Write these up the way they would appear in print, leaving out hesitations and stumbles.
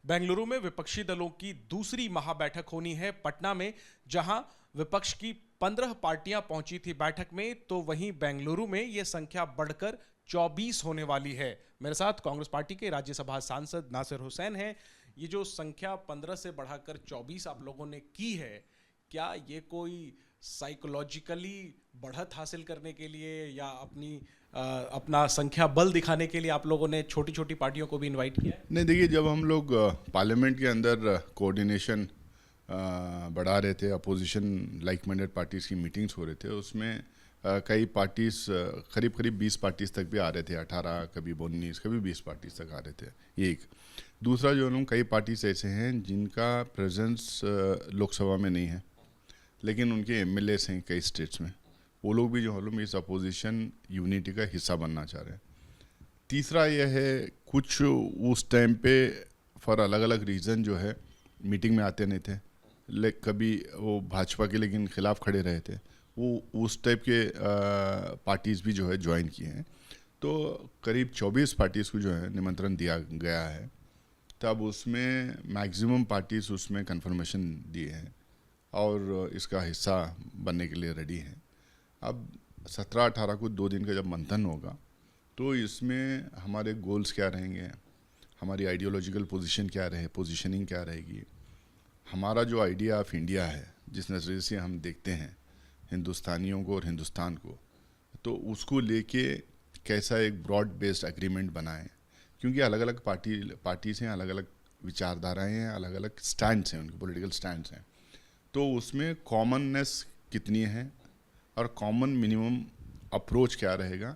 बेंगलुरु में विपक्षी दलों की दूसरी महाबैठक होनी है पटना में, जहां विपक्ष की 15 पार्टियां पहुंची थी बैठक में, तो वहीं बेंगलुरु में यह संख्या बढ़कर 24 होने वाली है। मेरे साथ कांग्रेस पार्टी के राज्यसभा सांसद नासिर हुसैन हैं। ये जो संख्या 15 से बढ़ाकर 24 आप लोगों ने की है, क्या ये कोई साइकोलॉजिकली बढ़त हासिल करने के लिए या अपना संख्या बल दिखाने के लिए आप लोगों ने छोटी छोटी पार्टियों को भी इनवाइट किया है? नहीं, देखिए, जब हम लोग पार्लियामेंट के अंदर कोऑर्डिनेशन बढ़ा रहे थे, अपोजिशन लाइक माइंडेड पार्टीज़ की मीटिंग्स हो रहे थे, उसमें कई पार्टीज़ करीब करीब 20 पार्टीज़ तक भी आ रहे थे, 18, कभी 19, कभी 20 पार्टीज़ तक आ रहे थे। ये एक। दूसरा, जो लोग कई पार्टीज़ ऐसे हैं जिनका प्रेजेंस लोकसभा में नहीं है, लेकिन उनके एमएलएस हैं कई स्टेट्स में, वो लोग भी जो हम इस अपोजिशन यूनिटी का हिस्सा बनना चाह रहे हैं। तीसरा यह है, कुछ उस टाइम पे फॉर अलग अलग रीज़न जो है मीटिंग में आते नहीं थे, कभी वो भाजपा के लेकिन खिलाफ खड़े रहे थे, वो उस टाइप के पार्टीज़ भी जो है ज्वाइन किए हैं। तो करीब 24 पार्टीज़ को जो है निमंत्रण दिया गया है। तब उसमें मैक्सिमम पार्टीज़ उसमें कन्फर्मेशन दिए हैं और इसका हिस्सा बनने के लिए रेडी हैं। अब 17-18 को 2 दिन का जब मंथन होगा, तो इसमें हमारे गोल्स क्या रहेंगे, हमारी आइडियोलॉजिकल पोजीशन क्या रहे, पोजीशनिंग क्या रहेगी, हमारा जो आइडिया ऑफ इंडिया है, जिस नज़रिए से हम देखते हैं हिंदुस्तानियों को और हिंदुस्तान को, तो उसको लेके कैसा एक ब्रॉड बेस्ड एग्रीमेंट बनाएं। क्योंकि अलग अलग पार्टीज़ हैं, अलग अलग विचारधाराएँ हैं, अलग अलग स्टैंड्स हैं, उनके पॉलिटिकल स्टैंड्स हैं। तो उसमें कॉमननेस कितनी है और कॉमन मिनिमम अप्रोच क्या रहेगा,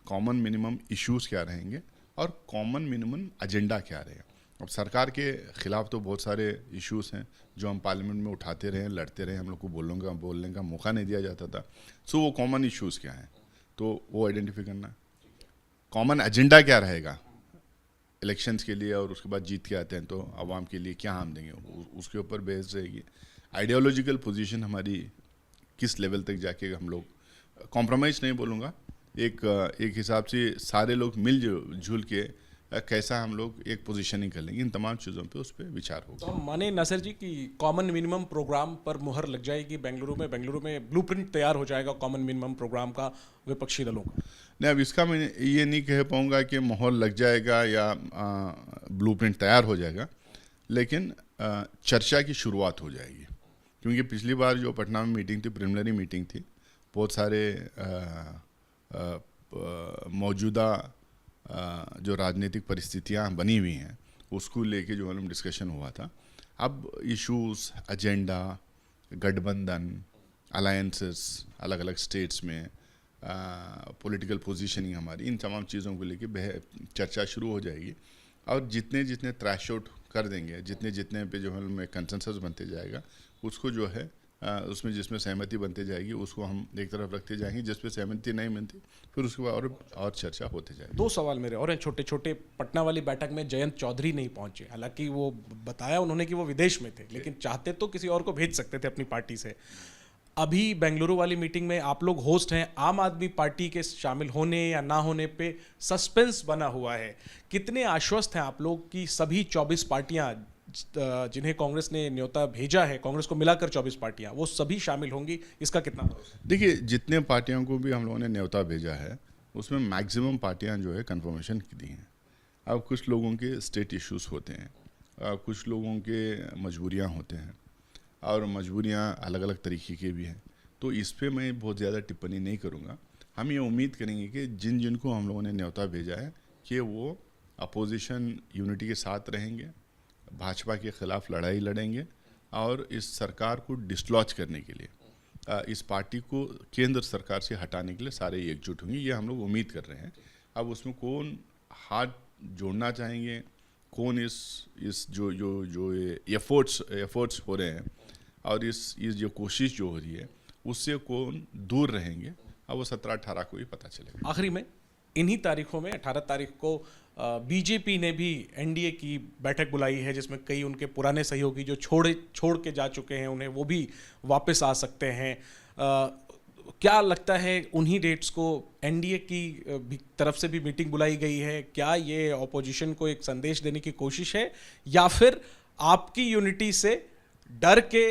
कॉमन मिनिमम इश्यूज़ क्या रहेंगे और कॉमन मिनिमम एजेंडा क्या रहेगा। अब सरकार के ख़िलाफ़ तो बहुत सारे इश्यूज़ हैं जो हम पार्लियामेंट में उठाते रहे, लड़ते रहे, हम लोग को बोलने का मौका नहीं दिया जाता था। सो वो कॉमन इश्यूज़ क्या हैं, तो वो आइडेंटिफाई करना। कॉमन एजेंडा क्या रहेगा इलेक्शंस के लिए, और उसके बाद जीत के आते हैं तो आवाम के लिए क्या हम देंगे, उसके ऊपर बेस्ड रहेगी। आइडियोलॉजिकल पोजीशन हमारी किस लेवल तक जाके हम लोग कॉम्प्रोमाइज़ नहीं बोलूँगा, एक हिसाब से सारे लोग मिलजुल के कैसा हम लोग एक पोजीशनिंग कर लेंगे, इन तमाम चीज़ों पे उस पर विचार होगा। तो माने नासिर जी कि कॉमन मिनिमम प्रोग्राम पर मुहर लग जाएगी बेंगलुरु में ब्लूप्रिंट तैयार हो जाएगा कॉमन मिनिमम प्रोग्राम का विपक्षी दलों का? नहीं, अब इसका मैं ये नहीं कह पाऊँगा कि मुहर लग जाएगा या ब्लूप्रिंट तैयार हो जाएगा, लेकिन चर्चा की शुरुआत हो जाएगी। क्योंकि पिछली बार जो पटना में मीटिंग थी, प्रिलिमिनरी मीटिंग थी, बहुत सारे मौजूदा जो राजनीतिक परिस्थितियां बनी हुई हैं उसको लेके जो हम डिस्कशन हुआ था। अब इश्यूज़, एजेंडा, गठबंधन, अलायंसेस अलग अलग स्टेट्स में, पॉलिटिकल पोजीशनिंग हमारी, इन तमाम चीज़ों को लेके चर्चा शुरू हो जाएगी। और जितने जितने थ्रैश आउट कर देंगे, जितने जितने पे जो हम कंसेंसस बनते जाएगा, उसको जो है उसमें जिसमें सहमति बनते जाएगी उसको हम एक तरफ रखते जाएंगे, जिस पे सहमति नहीं बनती फिर उसके बाद और चर्चा होते जाएगी। 2 सवाल मेरे और हैं छोटे छोटे। पटना वाली बैठक में जयंत चौधरी नहीं पहुंचे, हालांकि वो बताया उन्होंने कि वो विदेश में थे, लेकिन चाहते तो किसी और को भेज सकते थे अपनी पार्टी से। अभी बेंगलुरु वाली मीटिंग में आप लोग होस्ट हैं, आम आदमी पार्टी के शामिल होने या ना होने पे सस्पेंस बना हुआ है। कितने आश्वस्त हैं आप लोग कि सभी 24 पार्टियां जिन्हें कांग्रेस ने न्योता भेजा है, कांग्रेस को मिलाकर 24 पार्टियां, वो सभी शामिल होंगी? इसका कितना भरोसा? देखिए, जितने पार्टियों को भी हम लोगों ने न्योता भेजा है उसमें मैक्सिमम पार्टियां जो है कन्फर्मेशन की दी हैं। अब कुछ लोगों के स्टेट इश्यूज़ होते हैं, कुछ लोगों के मजबूरियां होते हैं, और मजबूरियां अलग अलग तरीके की भी हैं, तो इस पर मैं बहुत ज़्यादा टिप्पणी नहीं करूँगा। हम ये उम्मीद करेंगे कि जिनको हम लोगों ने न्योता भेजा है कि वो अपोजिशन यूनिटी के साथ रहेंगे, भाजपा के ख़िलाफ़ लड़ाई लड़ेंगे और इस सरकार को डिसलॉज करने के लिए, इस पार्टी को केंद्र सरकार से हटाने के लिए सारे एकजुट होंगे, ये हम लोग उम्मीद कर रहे हैं। अब उसमें कौन हाथ जोड़ना चाहेंगे, कौन इस जो एफर्ट्स हो रहे हैं और इस जो कोशिश जो हो रही है उससे कौन दूर रहेंगे, अब वो 17-18 को ही पता चलेगा। आखिरी में, इन्हीं तारीखों में 18 तारीख को बीजेपी ने भी एनडीए की बैठक बुलाई है, जिसमें कई उनके पुराने सहयोगी जो छोड़ के जा चुके हैं, उन्हें वो भी वापस आ सकते हैं। क्या लगता है उन्हीं डेट्स को एनडीए की भी तरफ से भी मीटिंग बुलाई गई है? क्या ये ऑपोजिशन को एक संदेश देने की कोशिश है या फिर आपकी यूनिटी से डर के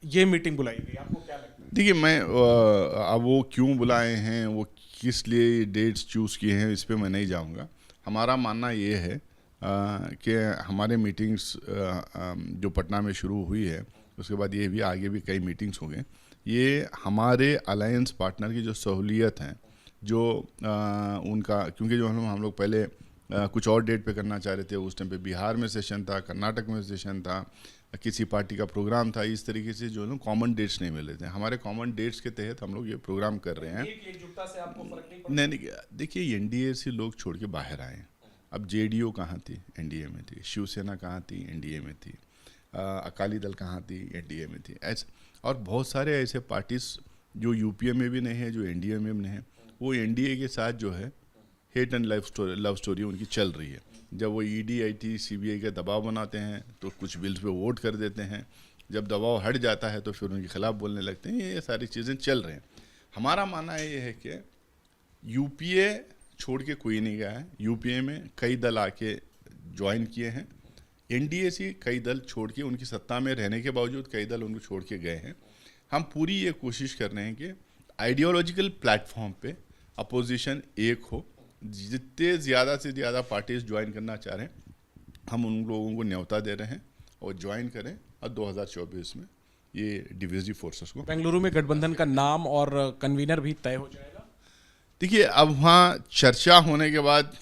ये मीटिंग बुलाई गई? आपको क्या लगता है? देखिए, मैं अब वो क्यों बुलाए हैं, वो किस लिए डेट्स चूज़ किए हैं, इस पे मैं नहीं जाऊंगा। हमारा मानना ये है कि हमारे मीटिंग्स जो पटना में शुरू हुई है, उसके बाद ये भी आगे भी कई मीटिंग्स होंगे। ये हमारे अलायंस पार्टनर की जो सहूलियत हैं, जो उनका, क्योंकि जो हम लोग पहले कुछ और डेट पे करना चाह रहे थे, उस टाइम पे बिहार में सेशन था, कर्नाटक में सेशन था, किसी पार्टी का प्रोग्राम था, इस तरीके से जो है ना कॉमन डेट्स नहीं मिले थे। हमारे कॉमन डेट्स के तहत हम लोग ये प्रोग्राम कर रहे हैं। एकजुटता से आपको फर्क नहीं पड़ता? नहीं, देखिए, एनडीए से लोग छोड़ के बाहर आए। अब जेडीयू कहाँ थी? एनडीए में थी। शिवसेना कहाँ थी? एनडीए में थी। अकाली दल कहाँ थी? एनडीए में थी। ऐसे और बहुत सारे ऐसे पार्टीज जो यूपीए में भी नहीं है, जो एनडीए में भी नहीं है, वो एनडीए के साथ जो है हेट एंड लव स्टोरी उनकी चल रही है। जब वो ईडी, आईटी, सीबीआई का दबाव बनाते हैं तो कुछ बिल्स पे वोट कर देते हैं, जब दबाव हट जाता है तो फिर उनके खिलाफ बोलने लगते हैं। ये सारी चीज़ें चल रही हैं। हमारा मानना ये है कि यूपीए छोड़ के कोई नहीं गया है। यूपीए में कई दल आके ज्वाइन किए हैं। एनडीए से कई दल छोड़ के, उनकी सत्ता में रहने के बावजूद कई दल उनको छोड़ के गए हैं। हम पूरी ये कोशिश कर रहे हैं कि आइडियोलॉजिकल प्लेटफॉर्म पे अपोजिशन एक हो। जितने ज़्यादा से ज़्यादा पार्टीज ज्वाइन करना चाह रहे हैं, हम उन लोगों को न्योता दे रहे हैं और ज्वाइन करें। और 2024 में ये डिविजिव फोर्सेस को, बेंगलुरु में गठबंधन का नाम और कन्वीनर भी तय हो जाएगा? देखिए, अब वहाँ चर्चा होने के बाद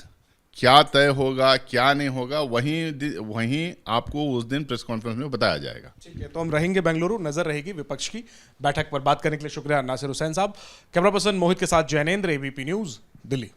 क्या तय होगा, क्या नहीं होगा, वहीं आपको उस दिन प्रेस कॉन्फ्रेंस में बताया जाएगा। ठीक है, तो हम रहेंगे बेंगलुरु, नजर रहेगी विपक्ष की बैठक पर। बात करने के लिए शुक्रिया नासिर हुसैन साहब। कैमरा पर्सन मोहित के साथ जैनेंद्र, एबीपी न्यूज, दिल्ली।